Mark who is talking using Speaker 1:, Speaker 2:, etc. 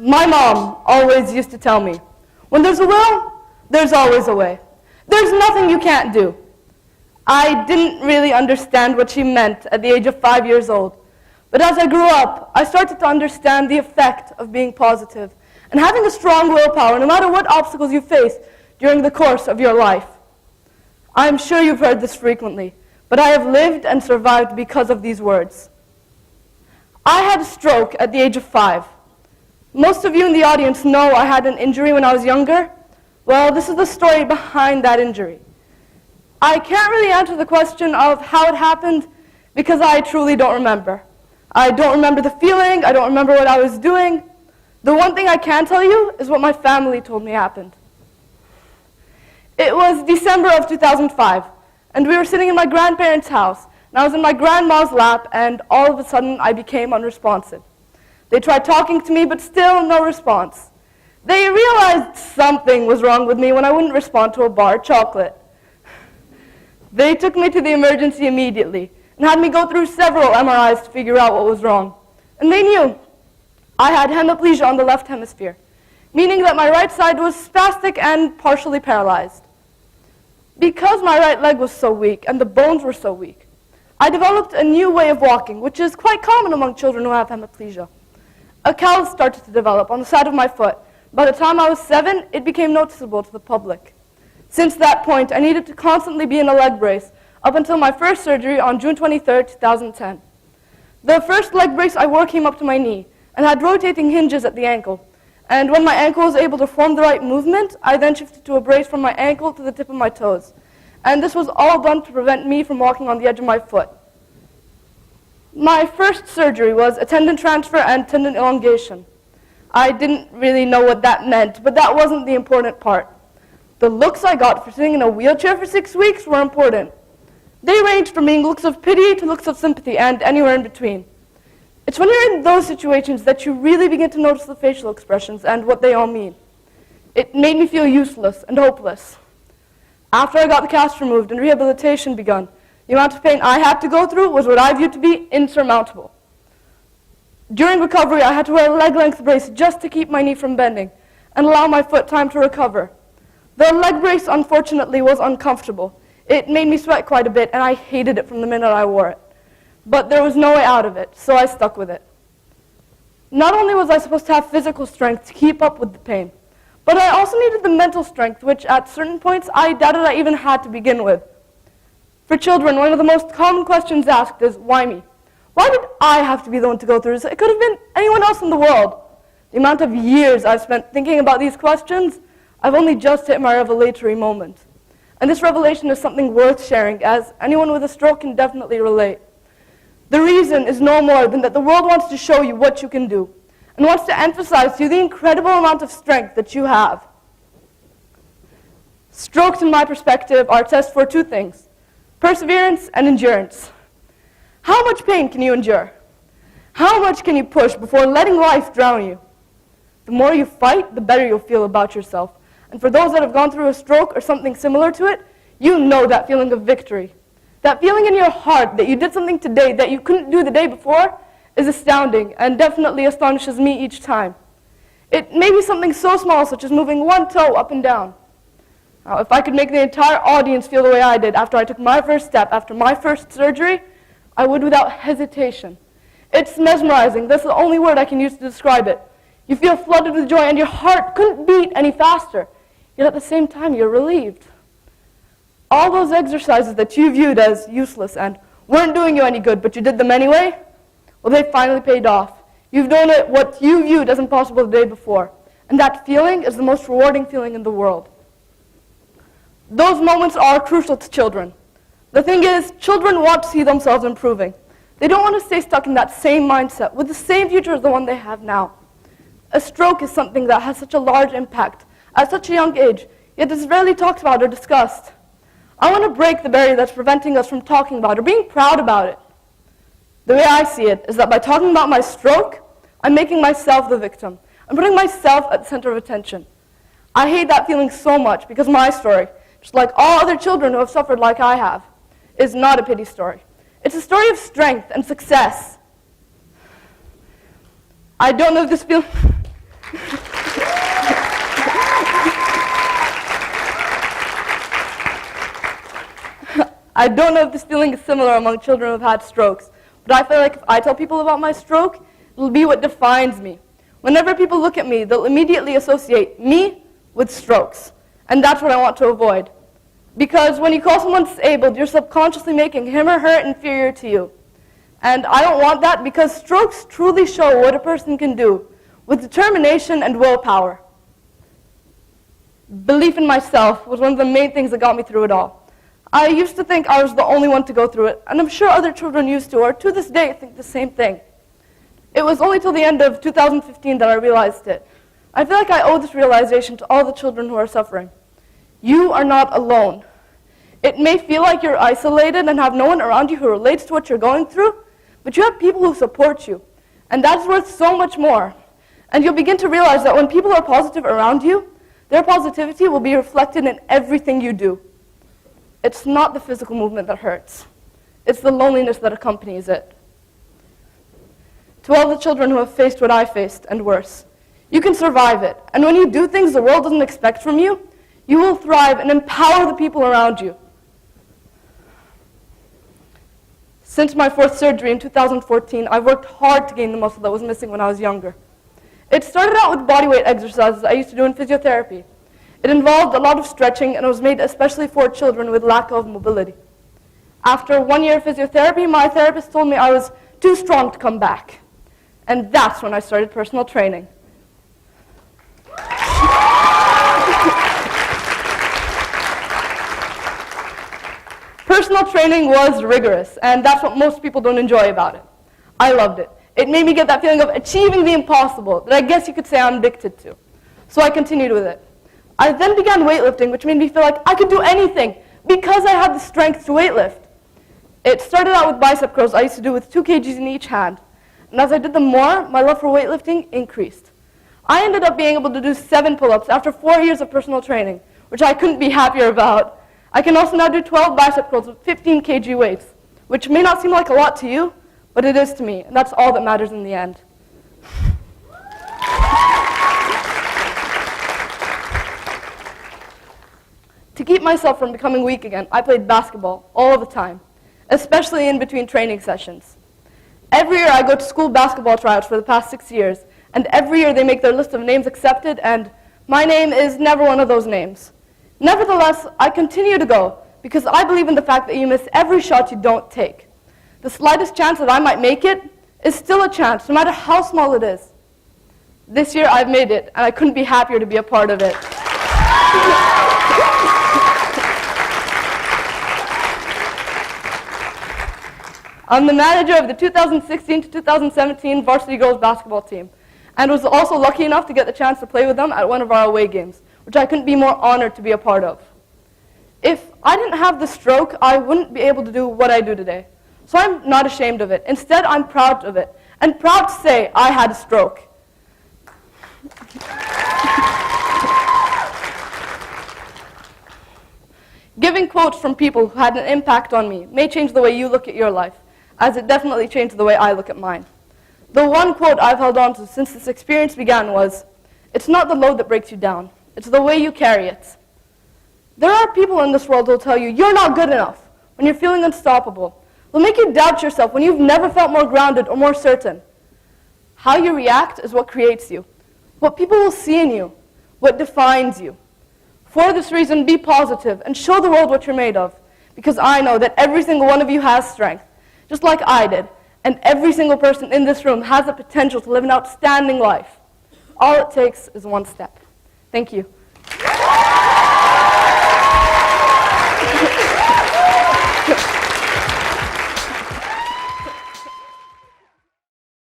Speaker 1: My mom always used to tell me, when there's a will, there's always a way. There's nothing you can't do. I didn't really understand what she meant at the age of 5 years old. But as I grew up, I started to understand the effect of being positive and having a strong willpower no matter what obstacles you face during the course of your life. I'm sure you've heard this frequently, but I have lived and survived because of these words. I had a stroke at the age of 5. Most of you in the audience know I had an injury when I was younger. Well, this is the story behind that injury. I can't really answer the question of how it happened because I truly don't remember. I don't remember the feeling, I don't remember what I was doing. The one thing I can tell you is what my family told me happened. It was December of 2005, and we were sitting in my grandparents' house, and I was in my grandma's lap, and all of a sudden I became unresponsive. They tried talking to me, but still no response. They realized something was wrong with me when I wouldn't respond to a bar of chocolate. They took me to the emergency immediately and had me go through several MRIs to figure out what was wrong. And they knew I had hemiplegia on the left hemisphere, meaning that my right side was spastic and partially paralyzed. Because my right leg was so weak and the bones were so weak, I developed a new way of walking, which is quite common among children who have hemiplegia. A callus started to develop on the side of my foot. By the time I was 7, it became noticeable to the public. Since that point, I needed to constantly be in a leg brace up until my first surgery on June 23, 2010. The first leg brace I wore came up to my knee and had rotating hinges at the ankle. And when my ankle was able to form the right movement, I then shifted to a brace from my ankle to the tip of my toes. And this was all done to prevent me from walking on the edge of my foot. My first surgery was a tendon transfer and tendon elongation. I didn't really know what that meant, but that wasn't the important part. The looks I got for sitting in a wheelchair for 6 weeks were important. They ranged from being looks of pity to looks of sympathy and anywhere in between. It's when you're in those situations that you really begin to notice the facial expressions and what they all mean. It made me feel useless and hopeless. After I got the cast removed and rehabilitation begun, the amount of pain I had to go through was what I viewed to be insurmountable. During recovery, I had to wear a leg-length brace just to keep my knee from bending and allow my foot time to recover. The leg brace, unfortunately, was uncomfortable. It made me sweat quite a bit, and I hated it from the minute I wore it. But there was no way out of it, so I stuck with it. Not only was I supposed to have physical strength to keep up with the pain, but I also needed the mental strength, which at certain points I doubted I even had to begin with. For children, one of the most common questions asked is, why me? Why did I have to be the one to go through this? It could have been anyone else in the world. The amount of years I've spent thinking about these questions, I've only just hit my revelatory moment. And this revelation is something worth sharing, as anyone with a stroke can definitely relate. The reason is no more than that the world wants to show you what you can do, and wants to emphasize to you the incredible amount of strength that you have. Strokes, in my perspective, are a test for two things: perseverance and endurance. How much pain can you endure? How much can you push before letting life drown you? The more you fight, the better you'll feel about yourself. And for those that have gone through a stroke or something similar to it, you know that feeling of victory. That feeling in your heart that you did something today that you couldn't do the day before is astounding and definitely astonishes me each time. It may be something so small such as moving one toe up and down. Now, if I could make the entire audience feel the way I did after I took my first step, after my first surgery, I would without hesitation. It's mesmerizing. That's the only word I can use to describe it. You feel flooded with joy and your heart couldn't beat any faster. Yet at the same time, you're relieved. All those exercises that you viewed as useless and weren't doing you any good, but you did them anyway, well, they finally paid off. You've done it what you viewed as impossible the day before. And that feeling is the most rewarding feeling in the world. Those moments are crucial to children. The thing is, children want to see themselves improving. They don't want to stay stuck in that same mindset with the same future as the one they have now. A stroke is something that has such a large impact at such a young age, yet is rarely talked about or discussed. I want to break the barrier that's preventing us from talking about or being proud about it. The way I see it is that by talking about my stroke, I'm making myself the victim. I'm putting myself at the center of attention. I hate that feeling so much because my story, just like all other children who have suffered like I have, is not a pity story. It's a story of strength and success. I don't know if this feels... I don't know if this feeling is similar among children who have had strokes, but I feel like if I tell people about my stroke, it'll be what defines me. Whenever people look at me, they'll immediately associate me with strokes, and that's what I want to avoid. Because when you call someone disabled, you're subconsciously making him or her inferior to you. And I don't want that because strokes truly show what a person can do with determination and willpower. Belief in myself was one of the main things that got me through it all. I used to think I was the only one to go through it, and I'm sure other children used to, or to this day think the same thing. It was only till the end of 2015 that I realized it. I feel like I owe this realization to all the children who are suffering. You are not alone. It may feel like you're isolated and have no one around you who relates to what you're going through, but you have people who support you, and that's worth so much more. And you'll begin to realize that when people are positive around you, their positivity will be reflected in everything you do. It's not the physical movement that hurts. It's the loneliness that accompanies it. To all the children who have faced what I faced, and worse, you can survive it. And when you do things the world doesn't expect from you, you will thrive and empower the people around you. Since my 4th surgery in 2014, I've worked hard to gain the muscle that was missing when I was younger. It started out with bodyweight exercises I used to do in physiotherapy. It involved a lot of stretching, and it was made especially for children with lack of mobility. After 1 year of physiotherapy, my therapist told me I was too strong to come back. And that's when I started personal training. Personal training was rigorous, and that's what most people don't enjoy about it. I loved it. It made me get that feeling of achieving the impossible that I guess you could say I'm addicted to. So I continued with it. I then began weightlifting, which made me feel like I could do anything because I had the strength to weightlift. It started out with bicep curls I used to do with 2 kgs in each hand. And as I did them more, my love for weightlifting increased. I ended up being able to do 7 pull-ups after 4 years of personal training, which I couldn't be happier about. I can also now do 12 bicep curls with 15 kg weights, which may not seem like a lot to you, but it is to me, and that's all that matters in the end. To keep myself from becoming weak again, I played basketball all the time, especially in between training sessions. Every year I go to school basketball tryouts for the past 6 years, and every year they make their list of names accepted, and my name is never one of those names. Nevertheless, I continue to go because I believe in the fact that you miss every shot you don't take. The slightest chance that I might make it is still a chance, no matter how small it is. This year I've made it, and I couldn't be happier to be a part of it. I'm the manager of the 2016 to 2017 varsity girls basketball team, and was also lucky enough to get the chance to play with them at one of our away games, which I couldn't be more honored to be a part of. If I didn't have the stroke, I wouldn't be able to do what I do today. So I'm not ashamed of it. Instead, I'm proud of it, and proud to say I had a stroke. Giving quotes from people who had an impact on me may change the way you look at your life, as it definitely changed the way I look at mine. The one quote I've held on to since this experience began was, "It's not the load that breaks you down, it's the way you carry it." There are people in this world who will tell you, "You're not good enough," when you're feeling unstoppable. They'll make you doubt yourself when you've never felt more grounded or more certain. How you react is what creates you, what people will see in you, what defines you. For this reason, be positive and show the world what you're made of, because I know that every single one of you has strength, just like I did, and every single person in this room has the potential to live an outstanding life. All it takes is one step. Thank you.